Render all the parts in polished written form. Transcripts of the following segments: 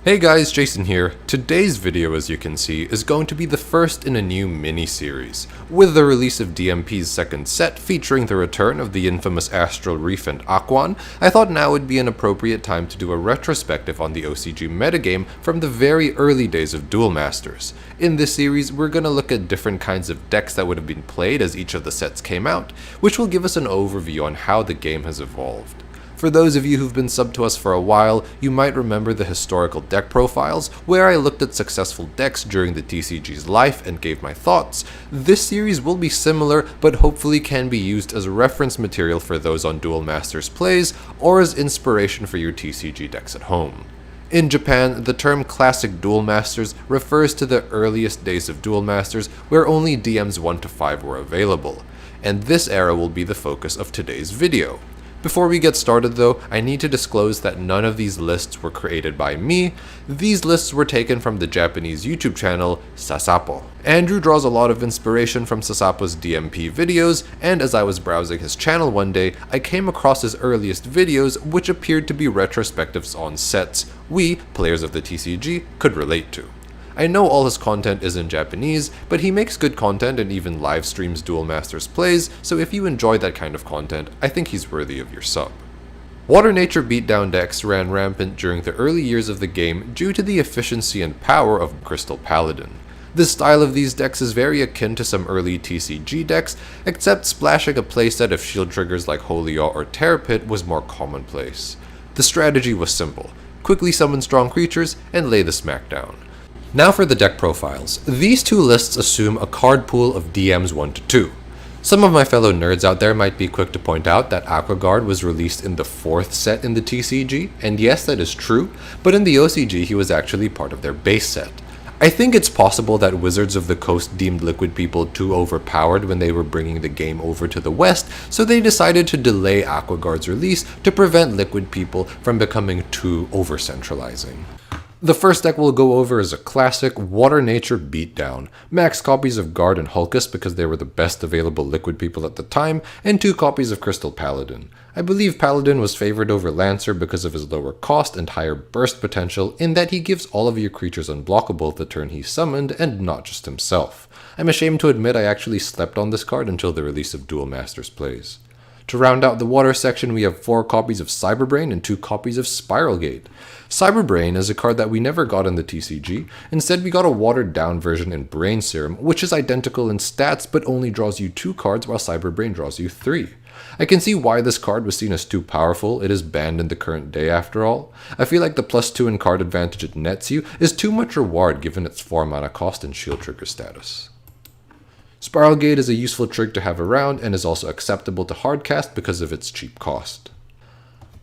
Hey guys, Jason here. Today's video, as you can see, is going to be the first in a new mini-series. With the release of DMP's second set featuring the return of the infamous Astral Reef and Aquan, I thought now would be an appropriate time to do a retrospective on the OCG metagame from the very early days of Duel Masters. In this series, we're going to look at different kinds of decks that would have been played as each of the sets came out, which will give us an overview on how the game has evolved. For those of you who've been subbed to us for a while, you might remember the historical deck profiles, where I looked at successful decks during the TCG's life and gave my thoughts. This series will be similar, but hopefully can be used as reference material for those on Duel Masters plays, or as inspiration for your TCG decks at home. In Japan, the term Classic Duel Masters refers to the earliest days of Duel Masters, where only DMs 1 to 5 were available, and this era will be the focus of today's video. Before we get started though, I need to disclose that none of these lists were created by me. These lists were taken from the Japanese YouTube channel Sasabo. Andrew draws a lot of inspiration from Sasabo's DMP videos, and as I was browsing his channel one day, I came across his earliest videos which appeared to be retrospectives on sets we, players of the TCG, could relate to. I know all his content is in Japanese, but he makes good content and even live streams Duel Masters plays, so if you enjoy that kind of content, I think he's worthy of your sub. Water Nature beatdown decks ran rampant during the early years of the game due to the efficiency and power of Crystal Paladin. The style of these decks is very akin to some early TCG decks, except splashing a playset of shield triggers like Holy Awe or Terror Pit was more commonplace. The strategy was simple: quickly summon strong creatures and lay the smack down. Now for the deck profiles. These two lists assume a card pool of DMs 1 to 2. Some of my fellow nerds out there might be quick to point out that Aquaguard was released in the 4th set in the TCG, and yes, that is true, but in the OCG he was actually part of their base set. I think it's possible that Wizards of the Coast deemed Liquid people too overpowered when they were bringing the game over to the West, so they decided to delay Aquaguard's release to prevent Liquid people from becoming too over-centralizing. The first deck we'll go over is a classic Water Nature beatdown. Max copies of Guard and Hulkus because they were the best available Liquid people at the time, and 2 copies of Crystal Paladin. I believe Paladin was favored over Lancer because of his lower cost and higher burst potential, in that he gives all of your creatures unblockable the turn he's summoned, and not just himself. I'm ashamed to admit I actually slept on this card until the release of Duel Masters plays. To round out the water section, we have 4 copies of Cyberbrain and 2 copies of Spiralgate. Cyberbrain is a card that we never got in the TCG. Instead, we got a watered down version in Brain Serum, which is identical in stats but only draws you 2 cards while Cyberbrain draws you 3. I can see why this card was seen as too powerful. It is banned in the current day after all. I feel like the +2 in card advantage it nets you is too much reward given its 4 mana cost and shield trigger status. Spiralgate is a useful trig to have around and is also acceptable to hardcast because of its cheap cost.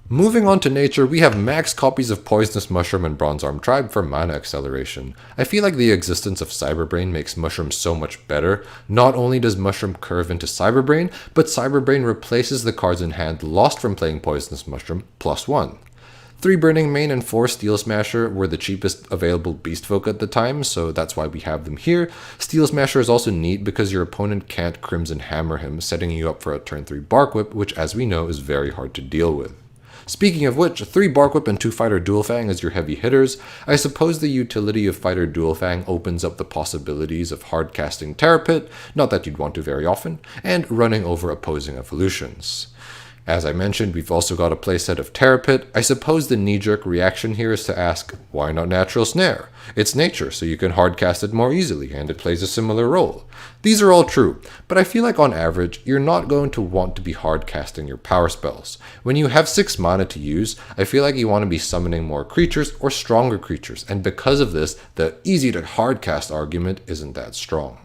Moving on to nature, we have max copies of Poisonous Mushroom and Bronze Arm Tribe for mana acceleration. I feel like the existence of Cyberbrain makes Mushroom so much better. Not only does Mushroom curve into Cyberbrain, but Cyberbrain replaces the cards in hand lost from playing Poisonous Mushroom +1. 3 Burning Mane and 4 Steel Smasher were the cheapest available Beast Folk at the time, so that's why we have them here. Steel Smasher is also neat because your opponent can't Crimson Hammer him, setting you up for a turn 3 Bark Whip, which as we know is very hard to deal with. Speaking of which, 3 Bark Whip and 2 Fighter Dual Fang as your heavy hitters. I suppose the utility of Fighter Dual Fang opens up the possibilities of hard casting Terror Pit, not that you'd want to very often, and running over opposing evolutions. As I mentioned, we've also got a playset of Terror Pit. I suppose the knee-jerk reaction here is to ask, why not Natural Snare? It's nature, so you can hardcast it more easily, and it plays a similar role. These are all true, but I feel like on average, you're not going to want to be hardcasting your power spells. When you have 6 mana to use, I feel like you want to be summoning more creatures or stronger creatures, and because of this, the easy to hardcast argument isn't that strong.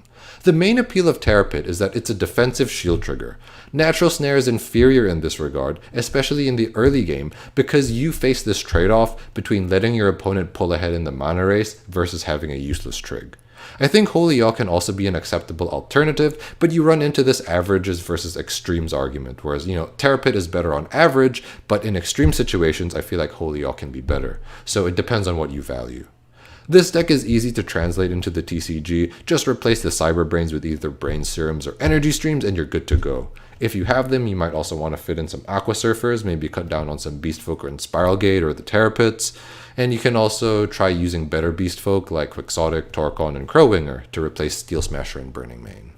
The main appeal of Terror Pit is that it's a defensive shield trigger. Natural Snare is inferior in this regard, especially in the early game, because you face this trade-off between letting your opponent pull ahead in the mana race versus having a useless trig. I think Holy Awe can also be an acceptable alternative, but you run into this averages versus extremes argument, whereas, Terror Pit is better on average, but in extreme situations I feel like Holy Awe can be better, so it depends on what you value. This deck is easy to translate into the TCG, just replace the Cyberbrains with either Brain Serums or Energy Streams and you're good to go. If you have them, you might also want to fit in some Aqua Surfers, maybe cut down on some Beast Folk and Spiralgate or the Terror Pits. And you can also try using better beast folk like Quixotic, Torcon, and Crowwinger to replace Steel Smasher and Burning Mane.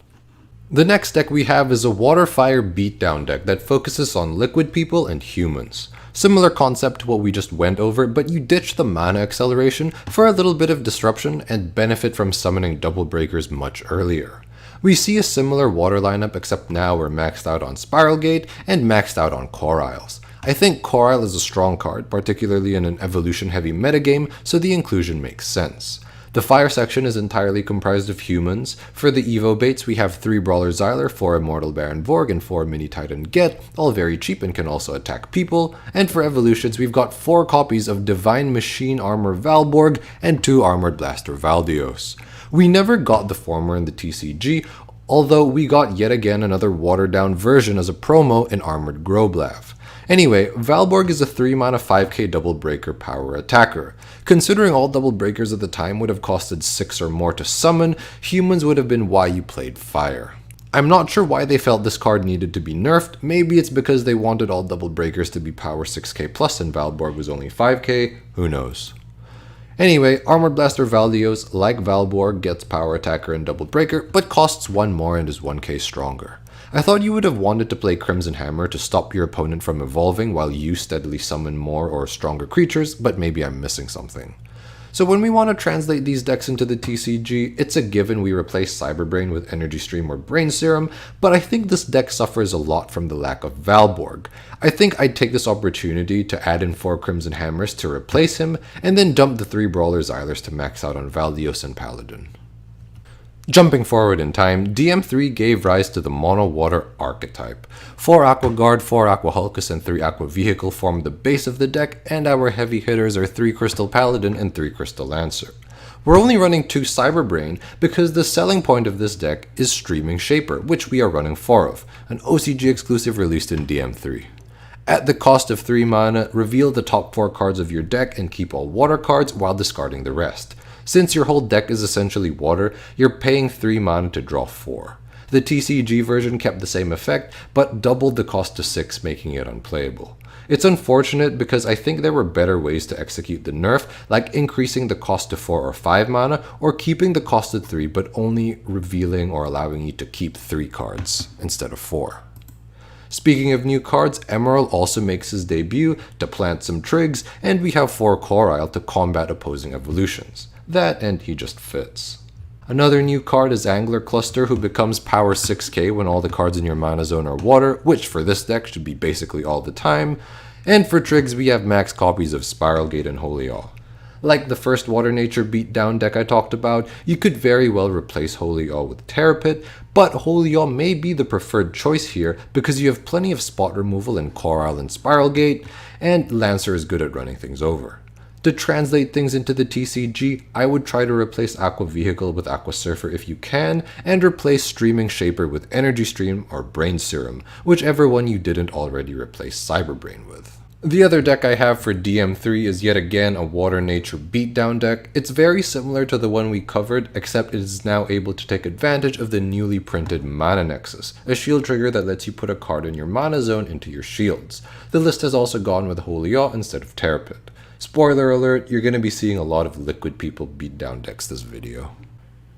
The next deck we have is a Water Fire Beatdown deck that focuses on liquid people and humans. Similar concept to what we just went over, but you ditch the mana acceleration for a little bit of disruption and benefit from summoning double breakers much earlier. We see a similar water lineup, except now we're maxed out on Spiral Gate and maxed out on Core Isles. I think Core Isle is a strong card, particularly in an evolution heavy metagame, so the inclusion makes sense. The fire section is entirely comprised of humans. For the Evo baits, we have 3 Brawler Xyler, 4 Immortal Baron Vorg, and 4 Mini Titan Get, all very cheap and can also attack people. And for evolutions, we've got 4 copies of Divine Machine Armor Valborg and 2 Armored Blaster Valdios. We never got the former in the TCG, although we got yet again another watered down version as a promo in Armored Groblav. Anyway, Valborg is a 3 mana 5k double breaker power attacker. Considering all double breakers at the time would have costed 6 or more to summon, humans would have been why you played fire. I'm not sure why they felt this card needed to be nerfed. Maybe it's because they wanted all double breakers to be power 6k plus and Valborg was only 5k, who knows. Anyway, Armored Blaster Valdios, like Valborg, gets power attacker and double breaker, but costs 1 more and is 1k stronger. I thought you would have wanted to play Crimson Hammer to stop your opponent from evolving while you steadily summon more or stronger creatures, but maybe I'm missing something. So when we want to translate these decks into the TCG, it's a given we replace Cyberbrain with Energy Stream or Brain Serum, but I think this deck suffers a lot from the lack of Valborg. I think I'd take this opportunity to add in 4 Crimson Hammers to replace him, and then dump the 3 Brawler Xylers to max out on Valdios and Paladin. Jumping forward in time, DM3 gave rise to the Mono Water archetype. 4 Aqua Guard, 4 Aqua Hulkus, and 3 Aqua Vehicle form the base of the deck, and our heavy hitters are 3 Crystal Paladin and 3 Crystal Lancer. We're only running 2 Cyberbrain because the selling point of this deck is Streaming Shaper, which we are running 4 of, an OCG exclusive released in DM3. At the cost of 3 mana, reveal the top 4 cards of your deck and keep all water cards while discarding the rest. Since your whole deck is essentially water, you're paying 3 mana to draw 4. The TCG version kept the same effect, but doubled the cost to 6, making it unplayable. It's unfortunate because I think there were better ways to execute the nerf, like increasing the cost to 4 or 5 mana, or keeping the cost at 3 but only revealing or allowing you to keep 3 cards instead of 4. Speaking of new cards, Emerald also makes his debut to plant some trigs, and we have 4 Core Isle to combat opposing evolutions. That and he just fits. Another new card is Angler Cluster, who becomes power 6k when all the cards in your mana zone are water, which for this deck should be basically all the time. And for trigs we have max copies of Spiral Gate and Holy Awe. Like the first Water Nature beatdown deck I talked about, you could very well replace Holy Awe with Terrapit, but Holy Awe may be the preferred choice here because you have plenty of spot removal in Core Isle and Spiral Gate, and Lancer is good at running things over. To translate things into the TCG, I would try to replace Aqua Vehicle with Aqua Surfer if you can, and replace Streaming Shaper with Energy Stream or Brain Serum, whichever one you didn't already replace Cyberbrain with. The other deck I have for DM3 is yet again a Water Nature beatdown deck. It's very similar to the one we covered, except it is now able to take advantage of the newly printed Mana Nexus, a shield trigger that lets you put a card in your mana zone into your shields. The list has also gone with Holy Awe instead of Terrapit. Spoiler alert, you're going to be seeing a lot of liquid people beatdown decks this video.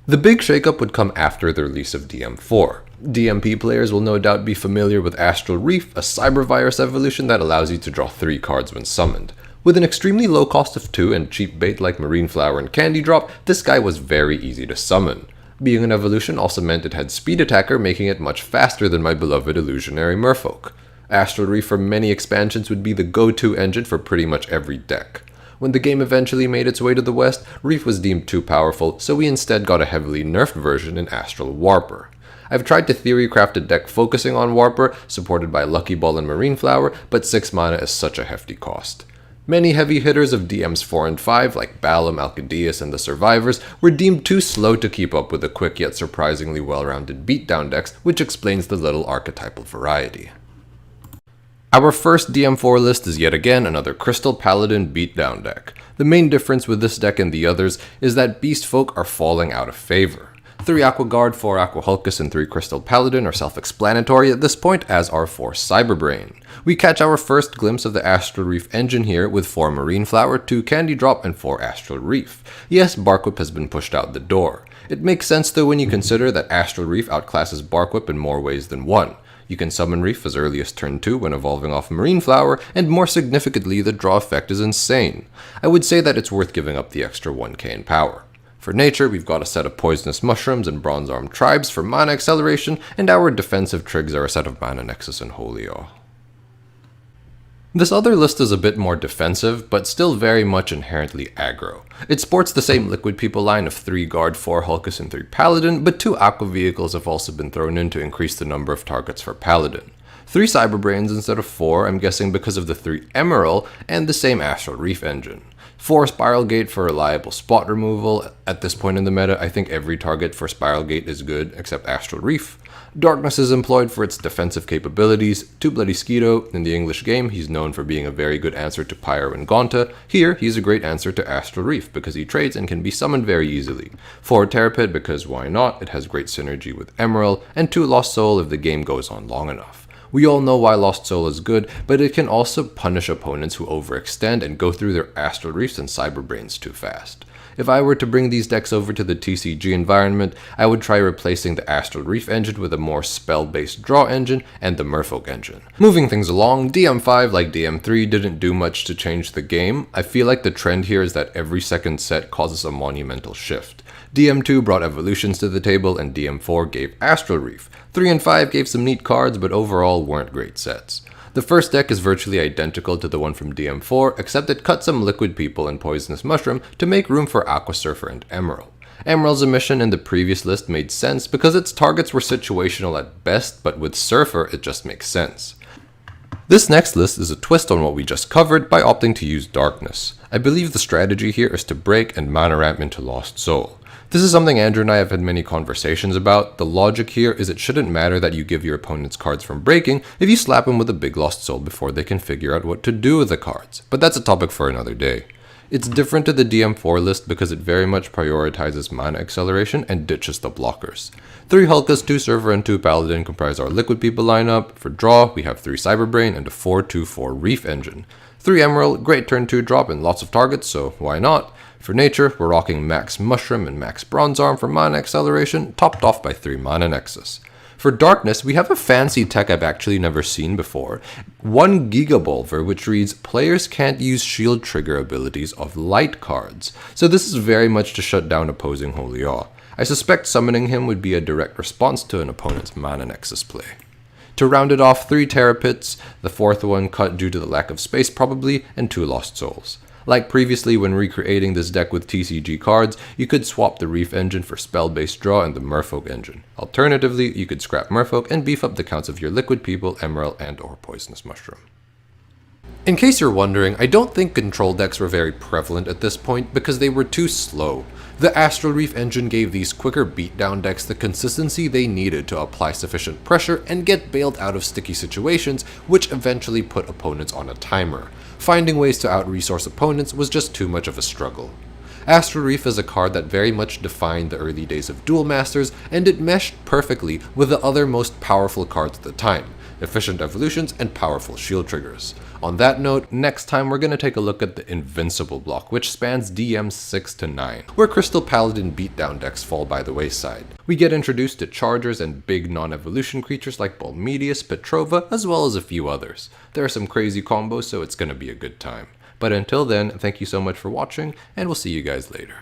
The big shakeup would come after the release of DM4. DMP players will no doubt be familiar with Astral Reef, a cybervirus evolution that allows you to draw 3 cards when summoned. With an extremely low cost of 2 and cheap bait like Marine Flower and Candy Drop, this guy was very easy to summon. Being an evolution also meant it had speed attacker, making it much faster than my beloved illusionary merfolk. Astral Reef for many expansions would be the go-to engine for pretty much every deck. When the game eventually made its way to the West, Reef was deemed too powerful, so we instead got a heavily nerfed version in Astral Warper. I've tried to theory-craft a deck focusing on Warper, supported by Lucky Ball and Marine Flower, but 6 mana is such a hefty cost. Many heavy hitters of DMs 4 and 5, like Balam, Alcadeus, and the Survivors, were deemed too slow to keep up with the quick yet surprisingly well-rounded beatdown decks, which explains the little archetypal variety. Our first DM4 list is yet again another Crystal Paladin beatdown deck. The main difference with this deck and the others is that Beast Folk are falling out of favor. 3 Aqua Guard, 4 Aqua Hulkus, and 3 Crystal Paladin are self-explanatory at this point, as are 4 Cyberbrain. We catch our first glimpse of the Astral Reef engine here with 4 Marine Flower, 2 Candy Drop, and 4 Astral Reef. Yes, Barquip has been pushed out the door. It makes sense though when you consider that Astral Reef outclasses Barquip in more ways than one. You can summon Reef as early as turn 2 when evolving off Marine Flower, and more significantly, the draw effect is insane. I would say that it's worth giving up the extra 1k in power. For nature, we've got a set of Poisonous Mushrooms and Bronze Arm Tribes for mana acceleration, and our defensive trigs are a set of Mana Nexus and Holy Awe. This other list is a bit more defensive, but still very much inherently aggro. It sports the same Liquid People line of 3 Guard, 4 Hulkus, and 3 Paladin, but 2 Aqua vehicles have also been thrown in to increase the number of targets for Paladin. 3 Cyberbrains instead of 4, I'm guessing because of the 3 Emerald and the same Astral Reef engine. 4 Spiral Gate for reliable spot removal. At this point in the meta, I think every target for Spiral Gate is good except Astral Reef. Darkness is employed for its defensive capabilities. 2 Bloody Skeeto. In the English game, he's known for being a very good answer to Pyro and Gaunta. Here, he's a great answer to Astral Reef because he trades and can be summoned very easily. 4 Terrapid because why not, it has great synergy with Emerald, and 2 Lost Soul if the game goes on long enough. We all know why Lost Soul is good, but it can also punish opponents who overextend and go through their Astral Reefs and Cyberbrains too fast. If I were to bring these decks over to the TCG environment, I would try replacing the Astral Reef engine with a more spell-based draw engine and the Merfolk engine. Moving things along, DM5 like DM3 didn't do much to change the game. I feel like the trend here is that every second set causes a monumental shift. DM2 brought evolutions to the table and DM4 gave Astral Reef. 3 and 5 gave some neat cards but overall weren't great sets. The first deck is virtually identical to the one from DM4, except it cut some Liquid People and Poisonous Mushroom to make room for Aqua Surfer and Emerald. Emerald's emission in the previous list made sense because its targets were situational at best, but with Surfer it just makes sense. This next list is a twist on what we just covered by opting to use Darkness. I believe the strategy here is to break and mana ramp into Lost Soul. This is something Andrew and I have had many conversations about. The logic here is it shouldn't matter that you give your opponents cards from breaking if you slap them with a big Lost Soul before they can figure out what to do with the cards, but that's a topic for another day. It's different to the DM4 list because it very much prioritizes mana acceleration and ditches the blockers. 3 Hulkus, 2 Server, and 2 Paladin comprise our Liquid People lineup. For draw, we have 3 Cyberbrain and a 4/2/4 Reef engine. 3 Emerald, great turn 2 drop and lots of targets, so why not? For nature, we're rocking Max Mushroom and Max Bronze Arm for mana acceleration, topped off by 3 Mana Nexus. For darkness, we have a fancy tech I've actually never seen before. 1 Gigabolver, which reads, players can't use shield trigger abilities of light cards. So this is very much to shut down opposing Holy Awe. I suspect summoning him would be a direct response to an opponent's Mana Nexus play. To round it off, 3 Terrapits, the 4th one cut due to the lack of space probably, and 2 Lost Souls. Like previously when recreating this deck with TCG cards, you could swap the Reef engine for spell-based draw and the Merfolk engine. Alternatively, you could scrap Merfolk and beef up the counts of your Liquid People, Emerald, and or Poisonous Mushroom. In case you're wondering, I don't think control decks were very prevalent at this point because they were too slow. The Astral Reef engine gave these quicker beatdown decks the consistency they needed to apply sufficient pressure and get bailed out of sticky situations, which eventually put opponents on a timer. Finding ways to out-resource opponents was just too much of a struggle. Astral Reef is a card that very much defined the early days of Duel Masters, and it meshed perfectly with the other most powerful cards at the time, efficient evolutions and powerful shield triggers. On that note, next time we're going to take a look at the Invincible block, which spans DM 6 to 9, where Crystal Paladin beatdown decks fall by the wayside. We get introduced to chargers and big non-evolution creatures like Balmedius, Petrova, as well as a few others. There are some crazy combos, so it's going to be a good time. But until then, thank you so much for watching, and we'll see you guys later.